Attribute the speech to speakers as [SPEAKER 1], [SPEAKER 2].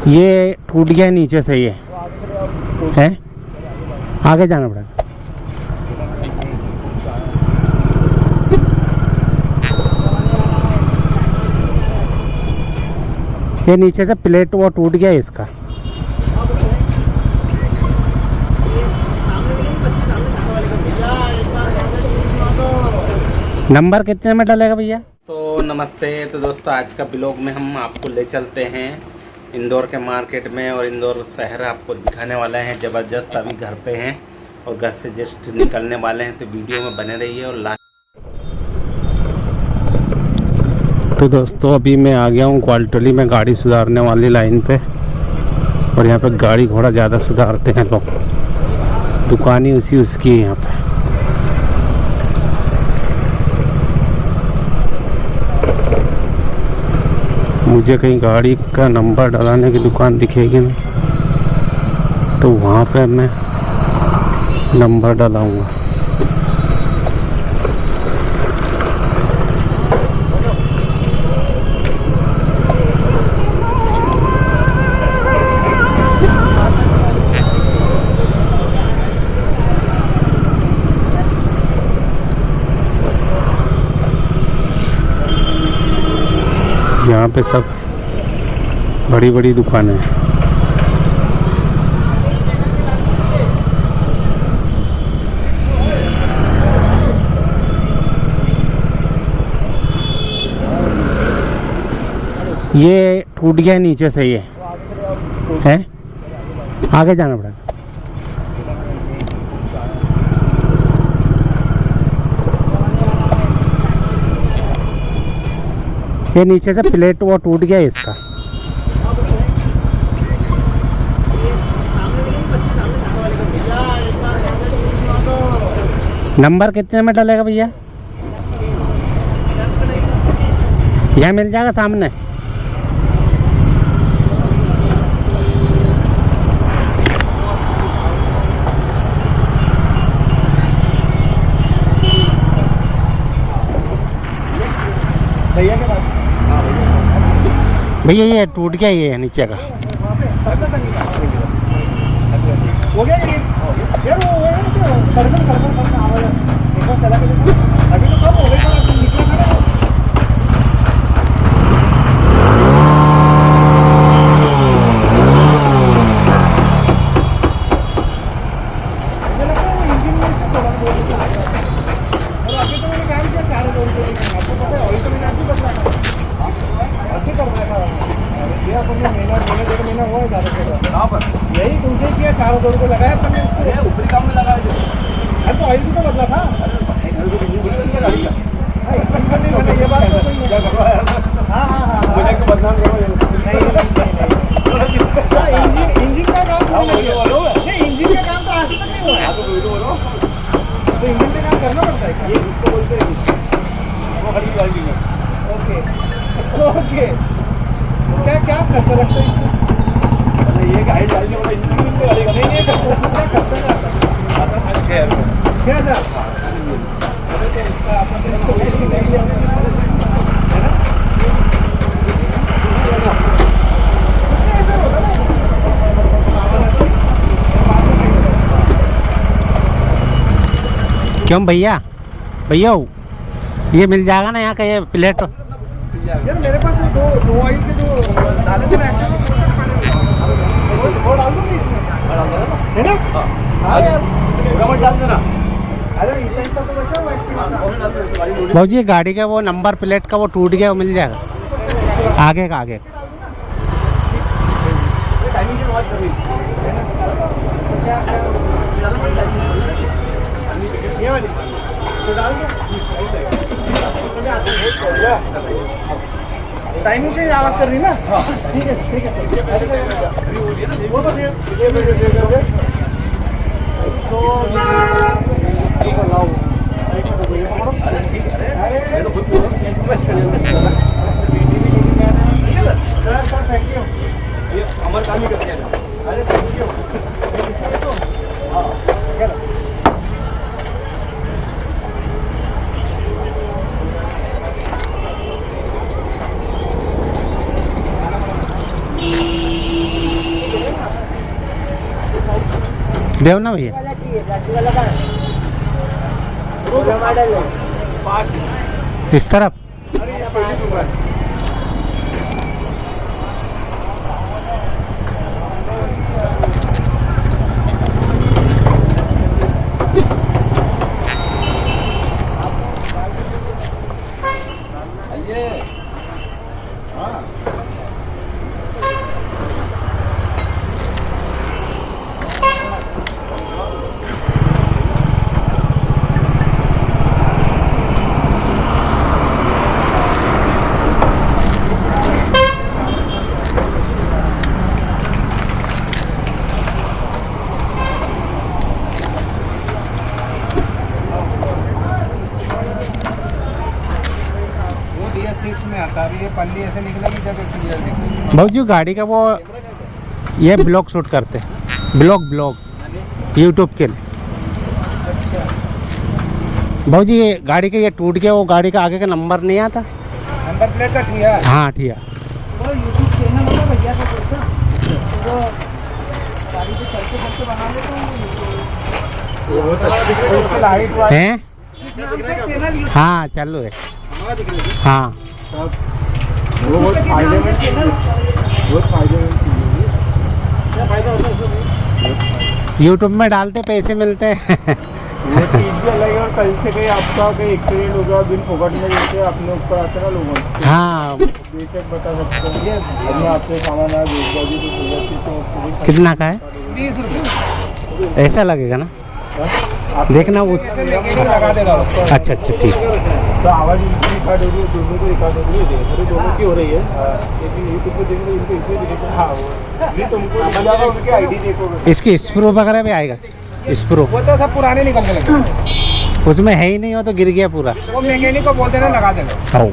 [SPEAKER 1] ये टूट गया नीचे से, ये है आगे जाना पड़ेगा। ये नीचे से प्लेट वो टूट गया इसका। नंबर कितने में डलेगा भैया? तो नमस्ते। तो दोस्तों आज का ब्लॉग में हम आपको ले चलते हैं इंदौर के मार्केट में, और इंदौर शहर आपको दिखाने वाले हैं ज़बरदस्त। अभी घर पे हैं और घर से जस्ट निकलने वाले हैं, तो वीडियो में बने रहिए और लास्ट। तो दोस्तों अभी मैं आ गया हूँ क्वालटोली में गाड़ी सुधारने वाली लाइन पे, और यहाँ पे गाड़ी घोड़ा ज़्यादा सुधारते हैं लोग। दुकान ही उसकी है यहाँ पे। मुझे कहीं गाड़ी का नंबर डलाने की दुकान दिखेगी ना, तो वहाँ पे मैं नंबर डलाऊँगा। यहाँ पे सब बड़ी बड़ी दुकानें हैं। ये टूट गया नीचे से, ये है आगे जाना पड़ेगा। ये नीचे से प्लेट वो टूट गया इसका। नंबर कितने में डलेगा भैया? यहाँ मिल जाएगा सामने। भैया के पास? भैया ये टूट गया, ये नीचे का। हो गया ये? यार वो आवाज एक बार चला के अभी तो कब हो गई, निकला था। यही तुमसे किया, 4 को लगाया अपने उसको ऊपरी काम में लगाया। अरे तो ऑयल भी तो बदला था। ये बात तो सही है। हाँ मुझे तो बदनाम करो। इंजन का काम नहीं, इंजन का काम तो आज तक नहीं हुआ है। तो इंजन का काम करना पड़ता है। ये उसको बोलते हैं ओके। क्या क्या खर्चा लगता है इसमें? ये गाड़ी डालने वाला इंजन में लगेगा। नहीं खर्चा आता 6,000। क्यों भैया ये मिल जाएगा ना यहाँ का, ये प्लेट? यार मेरे पास दो ऑयल के जो डाले थे ना, वो डाल दूंगी इसमें, है ना? हाँ यार रबड़ डाल देना। अरे इतना तो बचा हुआ। भाजी ये गाड़ी का वो नंबर प्लेट का वो टूट गया, वो मिल जाएगा आगे का? आगे ये वाली तो डाल दो। टाइमिंग से आवाज कर रही ना? ठीक है सर। वो तो थैंक यू। हमारे काम ही करते हैं। अरे थैंक यू। देव ना भैया।
[SPEAKER 2] वाला चाहिए, प्लास्टिक वाला का मॉडल है।
[SPEAKER 1] इस तरफ
[SPEAKER 2] में आता है। ये पल्ली ऐसे निकलेगी जब एक क्लियर दिखेगी।
[SPEAKER 1] भाजी गाड़ी का वो ये ब्लॉग शूट करते हैं, ब्लॉग यूट्यूब के लिए। भाजी ये गाड़ी का ये टूट गया, वो गाड़ी का आगे का नंबर नहीं आता।
[SPEAKER 2] नंबर प्लेट का ठिया।
[SPEAKER 1] हाँ ठिया।
[SPEAKER 2] वो यूट्यूब चैनल होगा भैया का कैसा, तो गाड़ी को चलते चलते बना लेते हैं। लाइट वाइट
[SPEAKER 1] हैं?
[SPEAKER 2] चैनल
[SPEAKER 1] हाँ चालू है। हाँ
[SPEAKER 2] बहुत फायदेमंद चीज़ है। बहुत फायदेमंद चीज़ है। क्या फायदा होता है उसमें?
[SPEAKER 1] यूट्यूब में डालते पैसे मिलते हैं।
[SPEAKER 2] वो चीज़ भी अलग है। और कल से कहीं आपका कहीं एक्सीडेंट हो गया, बिन फोकट में जैसे अपने ऊपर आते ना लोगों को,
[SPEAKER 1] हाँ
[SPEAKER 2] बेशक बता सकते हैं। हमने आपसे सामान आया बेचबाजी तो
[SPEAKER 1] कितना का है?
[SPEAKER 2] 20 रुपये
[SPEAKER 1] ऐसा लगेगा ना, देखना उस।
[SPEAKER 2] लगा देगा।
[SPEAKER 1] अच्छा अच्छा ठीक है।
[SPEAKER 2] तो आवाज़ इनकी रिकॉर्ड हो रही है, दोनों को रिकॉर्ड हो रही है। दोनों की हो रही है, लेकिन यूट्यूब पे देखोगे इनको इसमें दिखेगा। हाँ वो ये तुमको मिलेगा, उनकी आईडी देखोगे।
[SPEAKER 1] इसकी स्प्रू वगैरह भी आएगा? स्प्रू
[SPEAKER 2] वो तो सब पुराने निकलने लगे।
[SPEAKER 1] उसमें है ही नहीं, हो तो गिर गया पूरा।
[SPEAKER 2] वो मैकेनिक को बोलते ना लगा देना।
[SPEAKER 1] हाँ